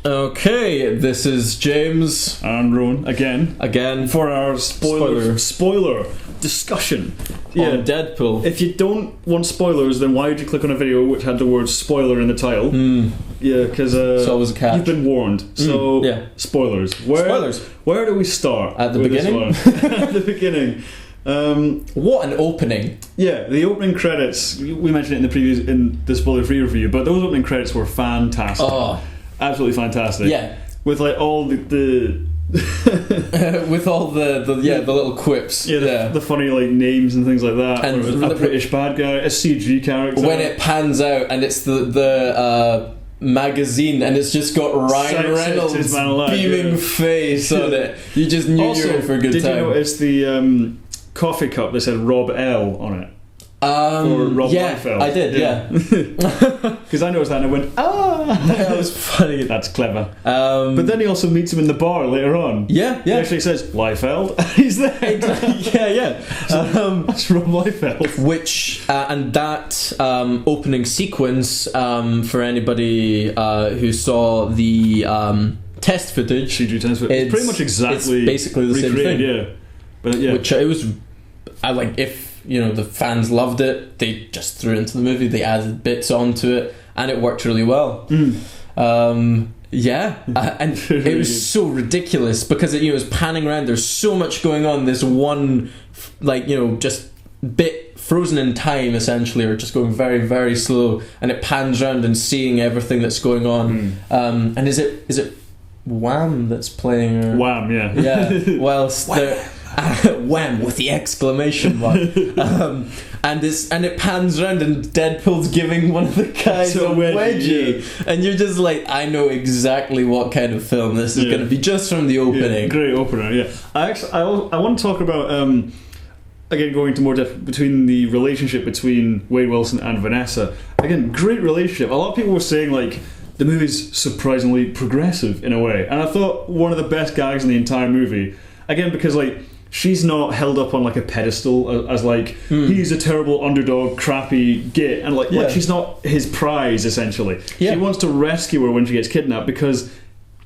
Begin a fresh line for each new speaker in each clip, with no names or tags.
Okay, this is James
and Rowan again
for our spoiler
discussion.
On Deadpool.
If you don't want spoilers, then why would you click on a video which had the word spoiler in the title? Yeah, because
it's always a catch.
You've been warned. So spoilers. Where do we start?
At the beginning.
At the beginning.
What an opening!
Yeah, the opening credits. We mentioned it in the spoiler-free review, but those opening credits were fantastic.
Oh,
absolutely fantastic.
Yeah,
with like all the
with all the little quips.
Yeah, the funny like names and things like that. And a British bad guy, a CG character.
When it pans out and it's the magazine and it's just got Ryan Reynolds' beaming face on it. You just knew you were in for a good time.
Did you notice the coffee cup that said Rob L on it? Or Rob Liefeld?
I did, yeah.
Because I noticed that and I went,
that was funny.
That's clever. But then he also meets him in the bar later on.
Yeah.
He actually says, Liefeld. He's there.
Yeah.
That's Rob Liefeld.
Which, and that opening sequence, for anybody who saw the test footage,
CG test footage, it's pretty much exactly
it's basically the same thing.
Yeah. But yeah.
Which it was, if the fans loved it, they just threw it into the movie, they added bits onto it, and it worked really well. And it was so ridiculous because it was panning around. There's so much going on. This one, just bit frozen in time, essentially, or just going very, very slow, and it pans around and seeing everything that's going on. And is it Wham that's playing? Or?
Wham, yeah.
Yeah. Whilst they're Wham with the exclamation mark. And it pans around and Deadpool's giving one of the guys a wedgie. And you're just like, I know exactly what kind of film this is going to be just from the opening.
Great opener, yeah. I want to talk about again, going into more depth between the relationship between Wade Wilson and Vanessa. Again, great relationship. A lot of people were saying the movie's surprisingly progressive in a way, and I thought one of the best gags in the entire movie, again because she's not held up on a pedestal as he's a terrible underdog, crappy git, and she's not his prize essentially. She wants to rescue her when she gets kidnapped because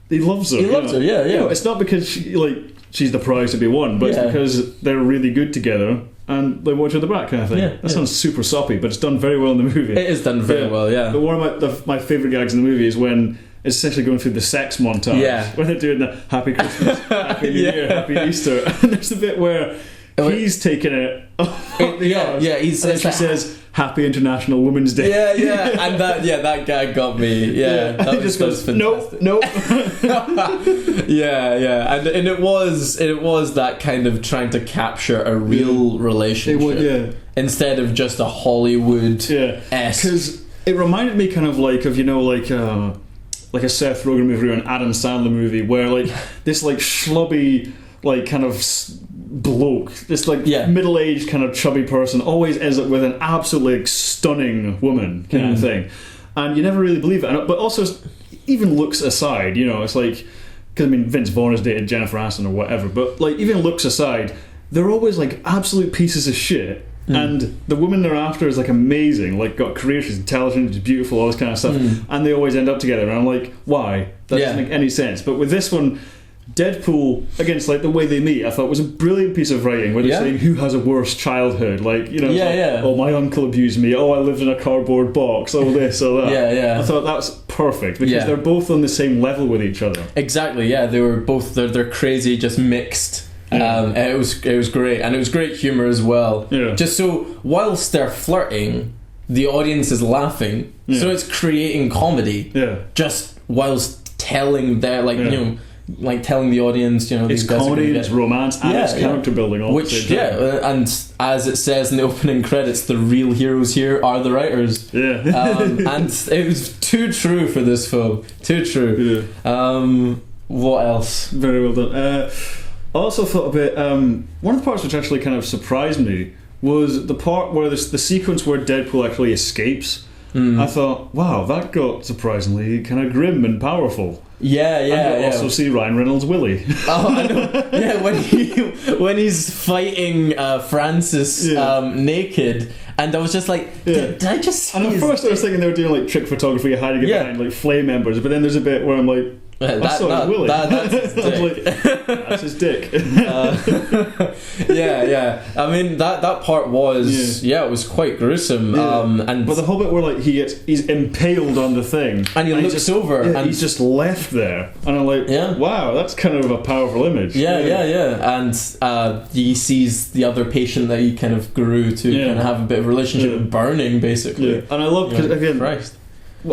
he loves her.
He loves her, yeah.
It's not because she's the prize to be won, but it's because they're really good together and they watch her the back kind of thing. That sounds super soppy, but it's done very well in the movie.
It is done very well, yeah.
But one of my favourite gags in the movie is when it's essentially going through the sex montage, where they're doing the Happy Christmas, Happy New Year, Happy Easter, and there's a bit where he's taking it. He says Happy International Women's Day.
And that gag got me. That
just goes nope.
and it was that kind of trying to capture a real relationship, instead of just a Hollywood esque.
Because it reminded me kind of like a Seth Rogen movie or an Adam Sandler movie where this schlubby kind of bloke, this middle-aged kind of chubby person always ends up with an absolutely stunning woman kind of thing, and you never really believe it. But also, even looks aside, it's because Vince Vaughn has dated Jennifer Aniston or whatever, but even looks aside, they're always absolute pieces of shit. And the woman they're after is amazing, got a career, she's intelligent, she's beautiful, all this kind of stuff, and they always end up together, and I'm like, why? That doesn't make any sense. But with this one, Deadpool, against the way they meet, I thought was a brilliant piece of writing, where they're saying who has a worse childhood, oh, my uncle abused me, oh, I lived in a cardboard box, oh, this or that. I thought that's perfect because they're both on the same level with each other.
Exactly, they were both they're crazy, just mixed. It was great, and it was great humour as well. Just so whilst they're flirting, the audience is laughing, so it's creating comedy. Just whilst telling their telling the audience,
it's
these guys
comedy, it's romance, and it's character building. All
which and as it says in the opening credits, the real heroes here are the writers. And it was too true for this film. Too true. What else?
Very well done. I also thought a bit. One of the parts which actually kind of surprised me was the part where the sequence where Deadpool actually escapes. I thought, wow, that got surprisingly kind of grim and powerful. And also see Ryan Reynolds' Willy.
I know. When he's fighting Francis naked, and I was just like, did I just see?
And at first I was thinking they were doing trick photography, hiding it behind flame embers, but then there's a bit where I'm like, That's his dick.
Yeah. I mean, that part was it was quite gruesome.
But the whole bit where he's impaled on the thing,
and he looks over, and
he's just left there, and I'm like, wow, that's kind of a powerful image.
And he sees the other patient that he kind of grew to kind of have a bit of a relationship burning, basically.
And I love, because again,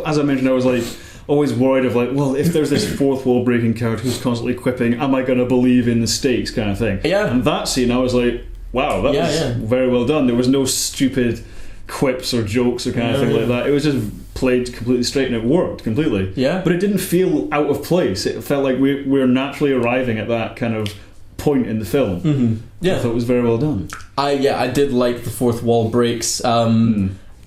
as I mentioned, I was like always worried of if there's this fourth wall breaking character who's constantly quipping, am I going to believe in the stakes kind of thing. And that scene, I was like, wow, that was very well done. There was no stupid quips or jokes or kind of thing like that. It was just played completely straight, and it worked completely. But it didn't feel out of place. It felt like we're naturally arriving at that kind of point in the film. I thought it was very well done.
I did like the fourth wall breaks.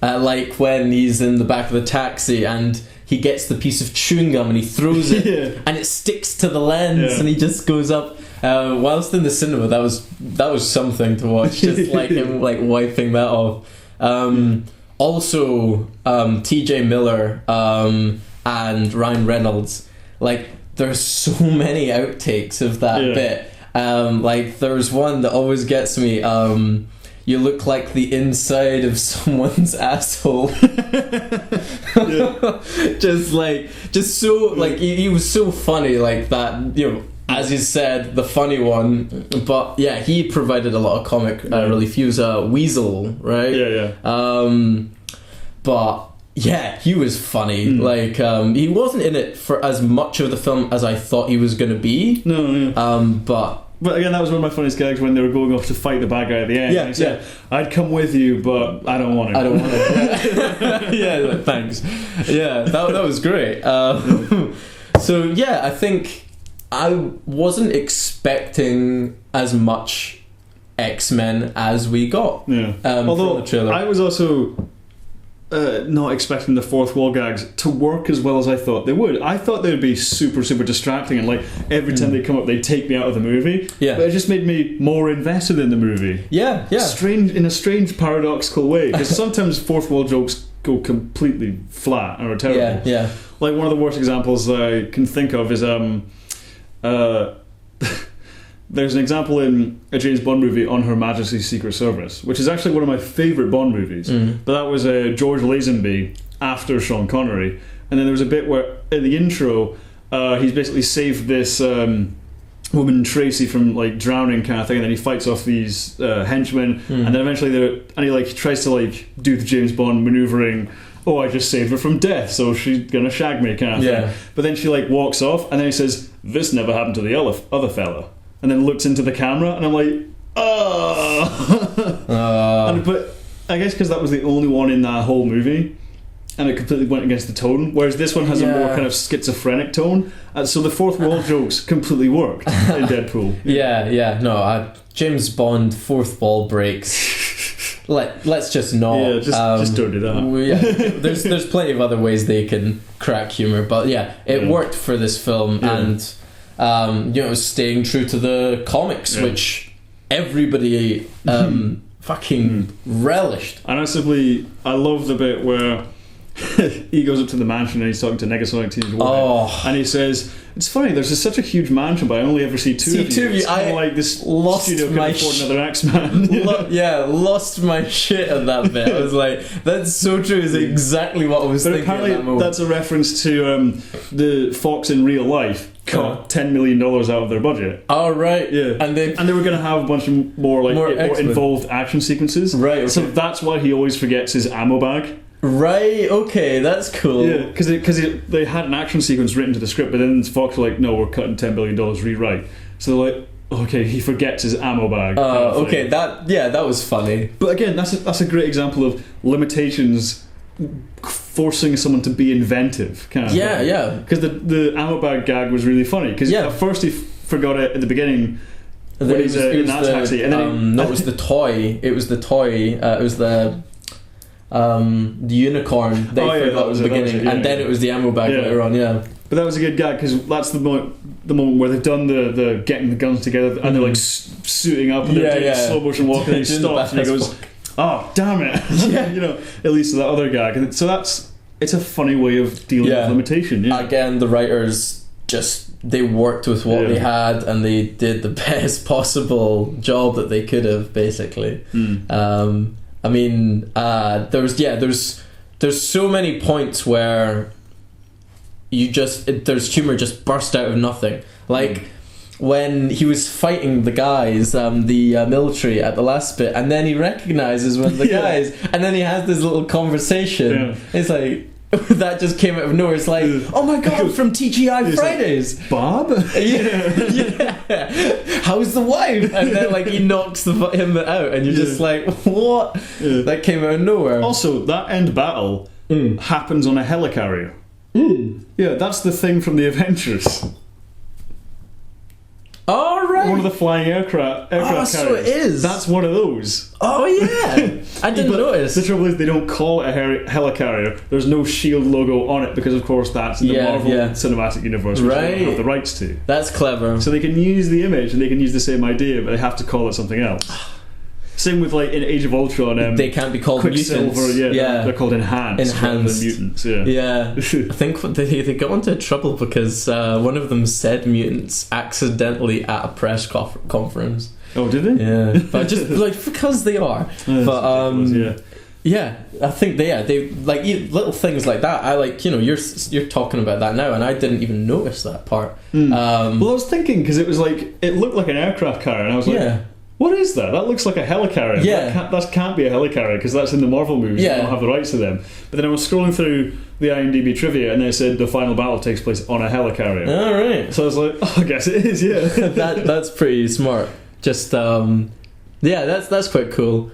Like when he's in the back of the taxi and he gets the piece of chewing gum and he throws it and it sticks to the lens and he just goes up. Whilst in the cinema, that was something to watch. Just like him wiping that off. Also, T.J. Miller and Ryan Reynolds. There's so many outtakes of that bit. There's one that always gets me. You look like the inside of someone's asshole. Just so he was so funny like that. As you said, the funny one. But he provided a lot of comic relief. He was a weasel, right? But he was funny. He wasn't in it for as much of the film as I thought he was going to be.
But again, that was one of my funniest gags when they were going off to fight the bad guy at the end. And he said, I'd come with you, but I don't want to.
Thanks. That was great. So I think I wasn't expecting as much X-Men as we got.
Although
the trailer.
I was also not expecting the fourth wall gags to work as well as I thought they would. I thought they would be super, super distracting, and every time they come up, they'd take me out of the movie. But it just made me more invested in the movie. Strange, in a strange paradoxical way, because sometimes fourth wall jokes go completely flat or terrible. One of the worst examples I can think of is there's an example in a James Bond movie, On Her Majesty's Secret Service, which is actually one of my favourite Bond movies. But that was George Lazenby after Sean Connery. And then there was a bit where, in the intro, he's basically saved this woman, Tracy, from drowning kind of thing, and then he fights off these henchmen, and then eventually he tries to do the James Bond manoeuvring. Oh, I just saved her from death, so she's gonna shag me kind of thing. But then she walks off, and then he says, "This never happened to the other fella." And then looks into the camera, and I'm like, oh. But I guess because that was the only one in that whole movie, and it completely went against the tone. Whereas this one has a more kind of schizophrenic tone, so the fourth wall jokes completely worked in Deadpool.
James Bond fourth wall breaks. Let's just not.
Just don't do that.
There's plenty of other ways they can crack humor, but it worked for this film, and. Staying true to the comics, which everybody fucking relished.
And I love the bit where he goes up to the mansion and he's talking to Negasonic Teenage Warhead, and he says, "It's funny, there's such a huge mansion, but I only ever see two of you. It's kind of like this studio can afford another X-Man."
Lost my shit at that bit. I was like, that's so true. It's exactly what I was thinking. But apparently
that's a reference to the Fox in real life cut $10 million out of their budget.
Oh right,
and they were going to have a bunch of more involved action sequences.
Right, okay.
So that's why he always forgets his ammo bag.
Right, okay, that's cool.
Yeah, because they had an action sequence written to the script, but then Fox were like, "No, we're cutting $10 million, rewrite." So they're like, "Okay, he forgets his ammo bag."
Okay, that was funny.
But again, that's a great example of limitations forcing someone to be inventive, kind of thing. Because the ammo bag gag was really funny, because at first he forgot it at the beginning when he's in that taxi, and then
it was the toy. It was the unicorn they forgot at the beginning, and then it was the ammo bag later on.
But that was a good gag, because that's the moment where they've done the getting the guns together, and they're suiting up, and they're doing slow motion walking, and he stops and he goes, "Oh damn it!" At least to that other gag. And so it's a funny way of dealing with limitation.
Again, the writers they worked with what they had, and they did the best possible job that they could have, basically. I mean, there's so many points where there's humor just burst out of nothing, like when he was fighting the guys, the military at the last bit, and then he recognizes one of the guys, and then he has this little conversation. It's like, that just came out of nowhere. It's like, oh my god, from TGI Fridays,
like, Bob.
How's the wife? And then like he knocks him out, and you're just like, what? That came out of nowhere.
Also, that end battle happens on a helicarrier. Yeah, that's the thing from the Avengers.
All right.
One of the flying aircraft carriers.
So it is.
That's one of those.
Oh yeah, I didn't notice.
The trouble is they don't call it a helicarrier. There's no SHIELD logo on it because, of course, that's in the Marvel Cinematic Universe, which they don't have the rights to.
That's clever.
So they can use the image and they can use the same idea, but they have to call it something else. Same with like in Age of Ultron,
they can't be called
Quicksilver,
mutants.
They're called Enhanced rather than mutants.
I think they got into trouble because one of them said mutants accidentally at a press conference.
Oh, did they?
Yeah, but just like because they are. But I think they like little things like that. I like, you're talking about that now, and I didn't even notice that part.
Well, I was thinking because it was like it looked like an aircraft carrier, and I was like, what is that? That looks like a helicarrier. That can't be a helicarrier because that's in the Marvel movies. They don't have the rights to them. But then I was scrolling through the IMDb trivia, and they said the final battle takes place on a helicarrier.
All right.
So I was like, I guess it is. Yeah.
That's pretty smart. Just that's quite cool.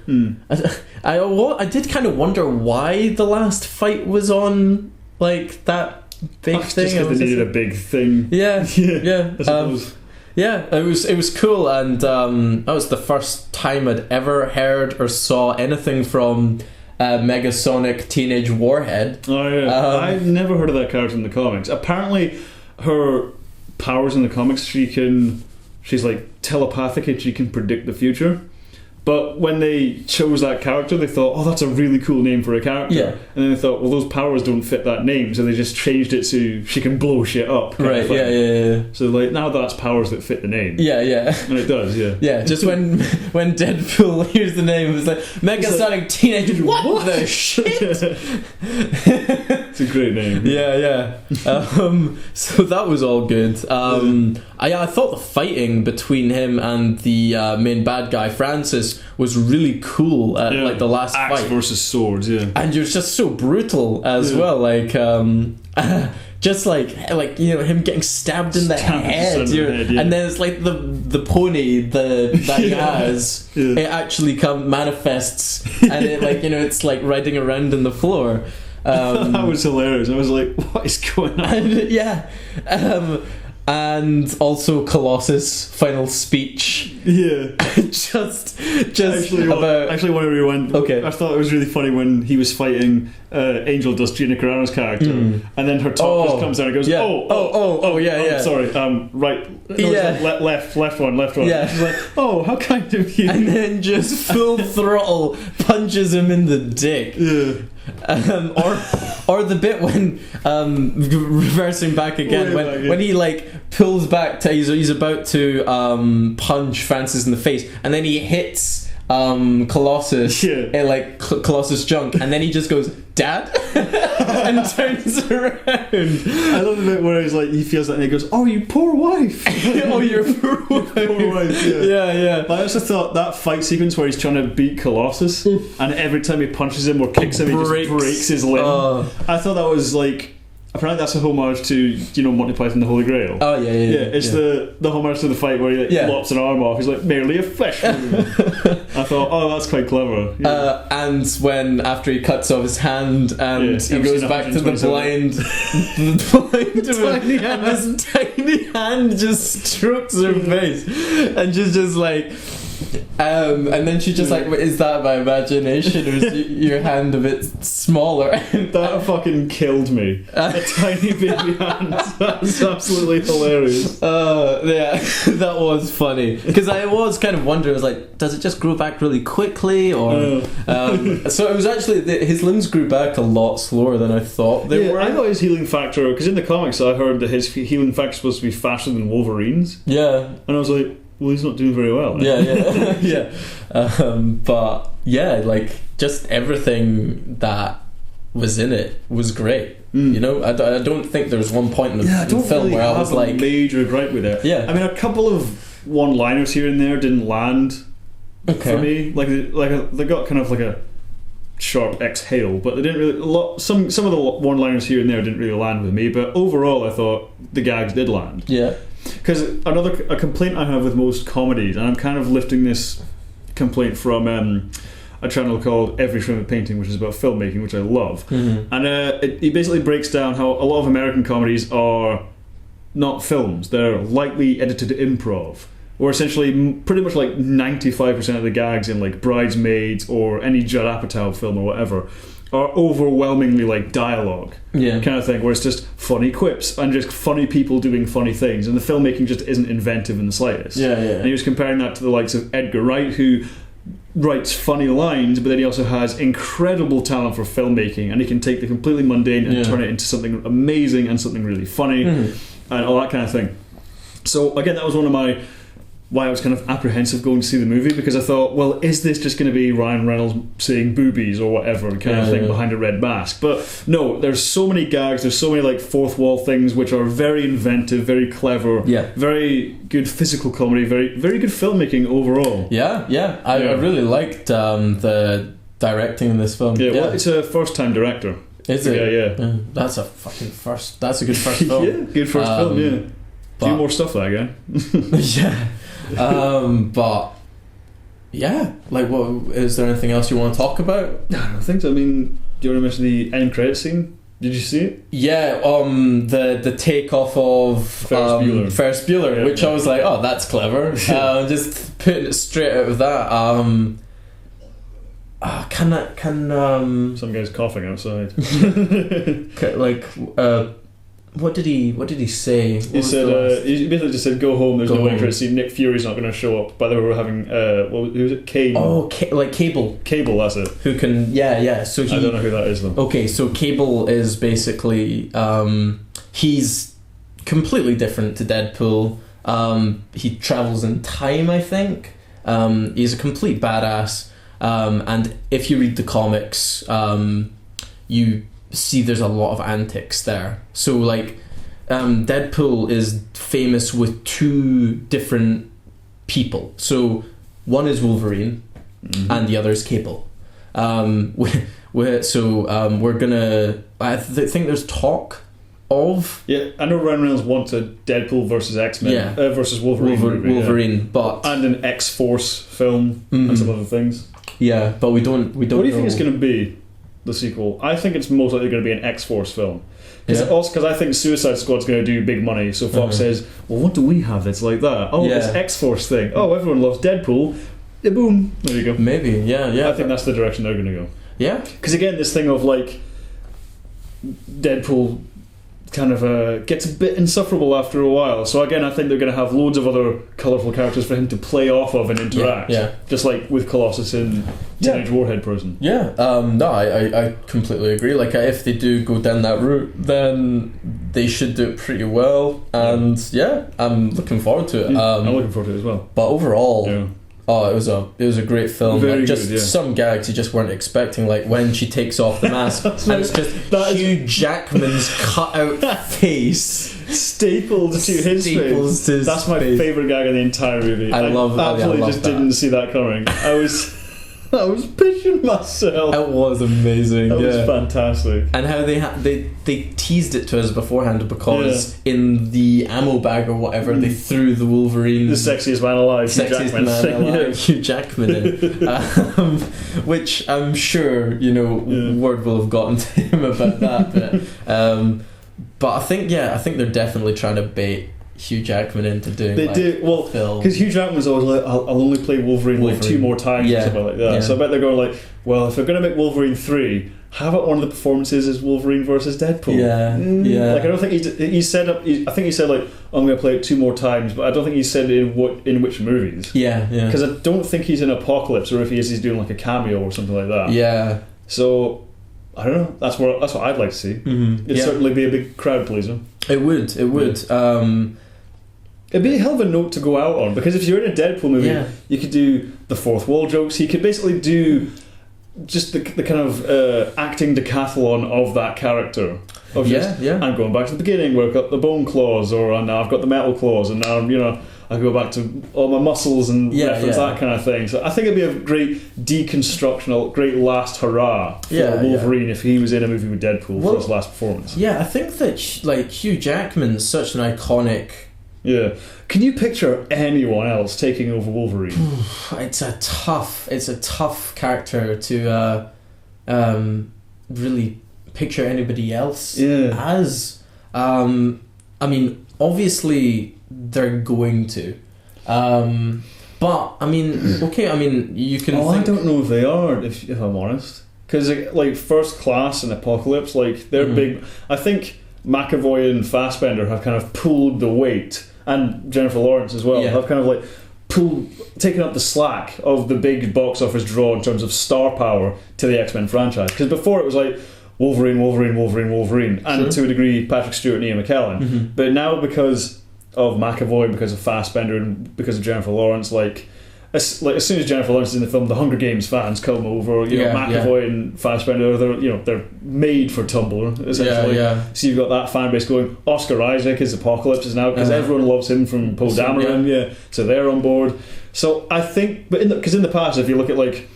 I did kind of wonder why the last fight was on like that big thing.
Just because they needed a big thing.
Yeah.
I suppose.
It was cool, and that was the first time I'd ever heard or saw anything from Megasonic Teenage Warhead.
Oh yeah, I've never heard of that character in the comics. Apparently, her powers in the comics, she's like telepathic and she can predict the future. But when they chose that character, they thought, oh, that's a really cool name for a character.
Yeah.
And then they thought, well, those powers don't fit that name, so they just changed it so she can blow shit up.
Right, yeah.
So, like, now that's powers that fit the name.
Yeah.
And it does, yeah.
Yeah, just when Deadpool hears the name, it's like, Megasonic Teenage... What the shit?
It's a great name.
Yeah. So that was all good. I thought the fighting between him and the main bad guy, Francis, was really cool at like the last
Axe
fight
versus swords, and
you're just so brutal as well, like just like him getting stabbed in the head, and then it's like the pony that he has it actually manifests and it it's like riding around in the floor.
That was hilarious. I was like, what is going on?
And also Colossus' final speech.
Yeah.
just actually
want to rewind.
Okay.
I thought it was really funny when he was fighting Angel Dust, Gina Carano's character, and then her top just comes down and goes, sorry, right, left one.
Yeah.
She's like, oh, how kind of you.
And then just full throttle punches him in the dick.
Yeah.
Or the bit when reversing back again when he pulls back to he's about to punch Francis in the face, and then he hits Colossus in Colossus junk, and then he just goes, Dad, and turns around.
I love the bit where he's like, he feels that, and he goes, oh, you poor wife.
Oh, your poor wife.
Yeah. But I also thought that fight sequence where he's trying to beat Colossus, and every time he punches him or kicks him, he just breaks his limb. I thought that was like, apparently that's a homage to Monty Python and the Holy Grail.
Oh yeah.
It's the homage to the fight where he lops an arm off. He's like, merely a flesh wound. I thought, oh, that's quite clever. Yeah.
And when after he cuts off his hand and he goes back to the blind tiny hand, this tiny hand just strokes her face and just like And then she's just like, is that my imagination, or is your hand a bit smaller?
That fucking killed me. A tiny baby hand. That's absolutely hilarious.
Yeah, that was funny, because I was kind of wondering, I was like, does it just grow back really quickly, or so it was actually his limbs grew back a lot slower than I thought they were.
I thought his healing factor, because in the comics I heard that his healing factor was supposed to be faster than Wolverine's.
Yeah,
and I was like, well, he's not doing very well.
Yeah. But yeah, like, just everything that was in it was great. You know, I don't think there was one point in the film
really
where I was like,
major gripe with it.
Yeah,
I mean, a couple of one-liners here and there didn't land for me. Like they got kind of like a sharp exhale, but they didn't really. Some of the one-liners here and there didn't really land with me. But overall, I thought the gags did land.
Yeah.
Because a complaint I have with most comedies, and I'm kind of lifting this complaint from a channel called Every Frame of Painting, which is about filmmaking, which I love. Mm-hmm. And it basically breaks down how a lot of American comedies are not films. They're lightly edited improv, or essentially pretty much like 95% of the gags in like Bridesmaids or any Judd Apatow film or whatever are overwhelmingly like dialogue kind of thing, where it's just funny quips and just funny people doing funny things, and the filmmaking just isn't inventive in the slightest. And he was comparing that to the likes of Edgar Wright, who writes funny lines, but then he also has incredible talent for filmmaking, and he can take the completely mundane and turn it into something amazing and something really funny and all that kind of thing. So again, that was one of my why I was kind of apprehensive going to see the movie, because I thought, well, is this just going to be Ryan Reynolds saying boobies or whatever kind of thing behind a red mask? But no, there's so many gags, there's so many like fourth wall things which are very inventive, very clever, very good physical comedy, very very good filmmaking overall.
I really liked the directing in this film.
Well, it's a first time director.
Is it?
Yeah.
That's a fucking first. That's a good first film.
Good first film. A few more stuff that again.
But yeah, like, what is there anything else you want to talk about?
No, I don't think so. I mean, do you want to mention the end credit scene? Did you see it?
Yeah, the takeoff of Ferris Bueller, which I was like, oh, that's clever. Just putting it straight out of that.
Some guy's coughing outside.
What did he say?
He said he basically just said, "Go home. There's no interest. See, Nick Fury's not going to show up." By the way, we're having who was it? Kane.
Oh, Cable.
Cable, that's it.
Who can? Yeah. So
I don't know who that is though.
Okay, so Cable is basically he's completely different to Deadpool. He travels in time, I think. He's a complete badass. And if you read the comics, you see there's a lot of antics there. So like Deadpool is famous with two different people. So one is Wolverine and the other is Cable. We're gonna I think there's talk of
I know Ryan Reynolds wanted Deadpool versus X-Men versus Wolverine
but
and an X-Force film and some other things. But we don't what do you think it's going to be, the sequel? I think it's most likely going to be an X-Force film, because I think Suicide Squad's going to do big money, so Fox says, well, what do we have that's like that? This X-Force thing. Everyone loves Deadpool. Boom, there you go.
Maybe I
think that's the direction they're going to go. Because again, this thing of like Deadpool kind of gets a bit insufferable after a while, so again I think they're going to have loads of other colourful characters for him to play off of and interact, just like with Colossus in Teenage Warhead Prison. I completely agree. Like, if they do go down that route, then they should do it pretty well, and I'm looking forward to it. I'm looking forward to it as well.
But overall it was a great film.
Very
just
good,
some gags you just weren't expecting, like when she takes off the mask and it's just Hugh Jackman's cut out face
stapled to his face. That's my favourite gag in the entire movie. I absolutely didn't see that coming. I was pissing myself.
It was amazing.
That was fantastic.
And how they teased it to us beforehand, because in the ammo bag or whatever they threw the Wolverine,
the sexiest man alive,
Hugh Jackman in, which I'm sure word will have gotten to him about that bit. But I think they're definitely trying to bait Hugh Jackman into doing
they
like,
do well because Hugh Jackman's always like, I'll only play Wolverine like 2 more times or something like that. So I bet they're going like, well, if they're going to make Wolverine 3, how about one of the performances is Wolverine versus Deadpool? Like I don't think he said I think he said like, I'm going to play it 2 more times, but I don't think he said in which movies. Because I don't think he's in Apocalypse, or if he is, he's doing like a cameo or something like that. So I don't know. That's what I'd like to see. It'd certainly be a big crowd pleaser. It would. It'd be a hell of a note to go out on, because if you're in a Deadpool movie, you could do the fourth wall jokes. He could basically do just the kind of acting decathlon of that character. I'm going back to the beginning where I've got the bone claws, or now I've got the metal claws, and now I go back to all my muscles and reference that kind of thing. So I think it'd be a great deconstruction, a great last hurrah for Wolverine if he was in a movie with Deadpool for his last performance. I think that like Hugh Jackman's such an iconic. Can you picture anyone else taking over Wolverine?
It's a tough character to really picture anybody else as. I mean, obviously they're going to, but I mean, okay. I mean, you can.
I don't know if they are. If I'm honest, because like First Class and Apocalypse, like they're big. I think McAvoy and Fassbender have kind of pulled the weight. And Jennifer Lawrence as well have kind of like taken up the slack of the big box office draw in terms of star power to the X-Men franchise. Because before it was like Wolverine, and to a degree Patrick Stewart and Ian McKellen. But now because of McAvoy, because of Fassbender, and because of Jennifer Lawrence, like as soon as Jennifer Lawrence is in the film, the Hunger Games fans come over. McAvoy and Fassbender, they're made for Tumblr essentially. So you've got that fan base going. Oscar Isaac is Apocalypse is now because everyone loves him from Poe Dameron. So they're on board. So I think, but because in the past, if you look at like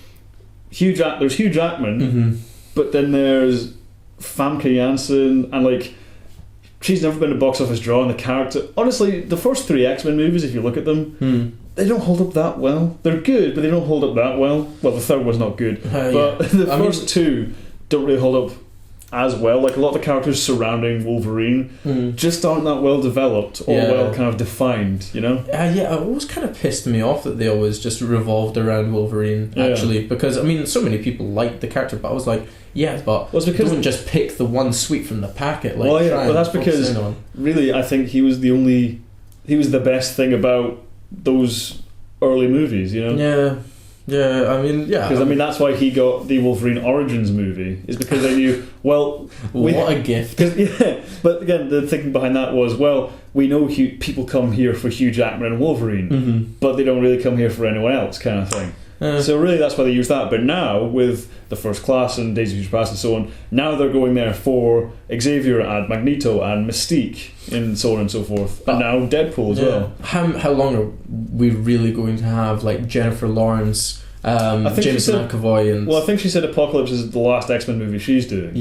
there's Hugh Jackman, but then there's Famke Janssen, and like she's never been a box office draw, and the character. Honestly, the first 3 X-Men movies, if you look at them. They don't hold up that well. They're good, but they don't hold up that well. Well, the third was not good, but the first 2 don't really hold up as well. Like a lot of the characters surrounding Wolverine just aren't that well developed or well kind of defined.
It always kind of pissed me off that they always just revolved around Wolverine. Actually, because I mean, so many people liked the character, but I was like, but don't just pick the one sweet from the packet. Like,
well, that's because really, I think he was the best thing about those early movies, I mean, because I mean that's why he got the Wolverine Origins movie, is because they knew, well,
what a gift.
But again, the thinking behind that was, well, we know people come here for Hugh Jackman and Wolverine, but they don't really come here for anyone else, kind of thing. So really that's why they use that. But now with the First Class and Days of Future Past and so on, now they're going there for Xavier and Magneto and Mystique and so on and so forth, and now Deadpool as well.
How long are we really going to have like Jennifer Lawrence, James McAvoy, and
I think she said Apocalypse is the last X-Men movie she's doing.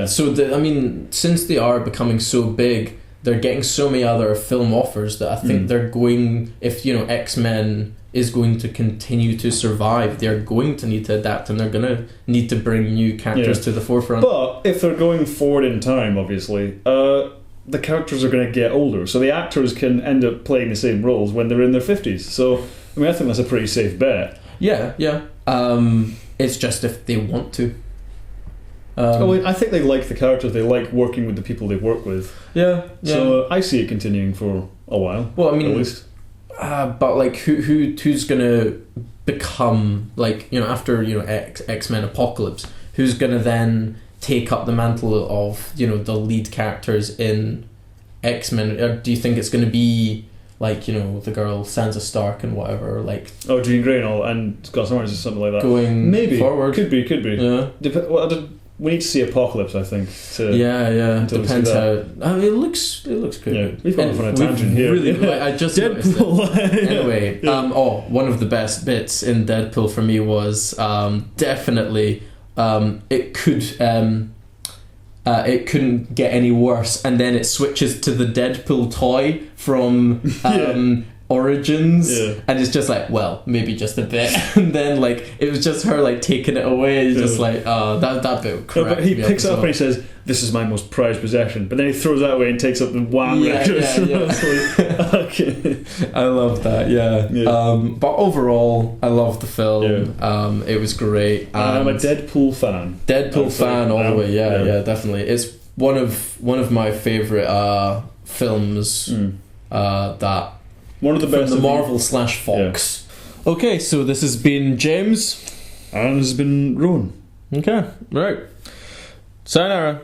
So I mean, since they are becoming so big, they're getting so many other film offers that I think they're going, if X-Men is going to continue to survive, they're going to need to adapt, and they're going to need to bring new characters to the forefront.
But if they're going forward in time, obviously, the characters are going to get older, so the actors can end up playing the same roles when they're in their 50s. So I mean, I think that's a pretty safe bet.
It's just if they want to.
I think they like the characters. They like working with the people they work with. So I see it continuing for a while. Well, I mean, at least.
But like, who's gonna become like after X-Men Apocalypse? Who's gonna then take up the mantle of the lead characters in X-Men? Or do you think it's gonna be like the girl Sansa Stark and whatever, like
Jean Grey and Scott Summers or something like that?
Going
maybe
forward,
could be. We need to see Apocalypse, I think.
Depends how. I mean, it looks good.
Yeah, we've gone off on a tangent here.
Really, I just Deadpool. Anyway, one of the best bits in Deadpool for me was definitely it couldn't get any worse, and then it switches to the Deadpool toy from origins,
Yeah.
and it's just like, well, maybe just a bit, and then like it was just her like taking it away. It's just like, oh, that bit cracked
but he
me
picks it up
well.
and he says, "This is my most prized possession," but then he throws that away and takes up the Wham record. It's like, okay.
I love that. But overall, I love the film. It was great.
I'm a Deadpool fan.
All the way. Yeah, definitely. It's one of my favorite films. That
one of the best
from the Marvel / Fox. Yeah. Okay, so this has been James,
and this has been Rowan.
Okay, right. Sayonara.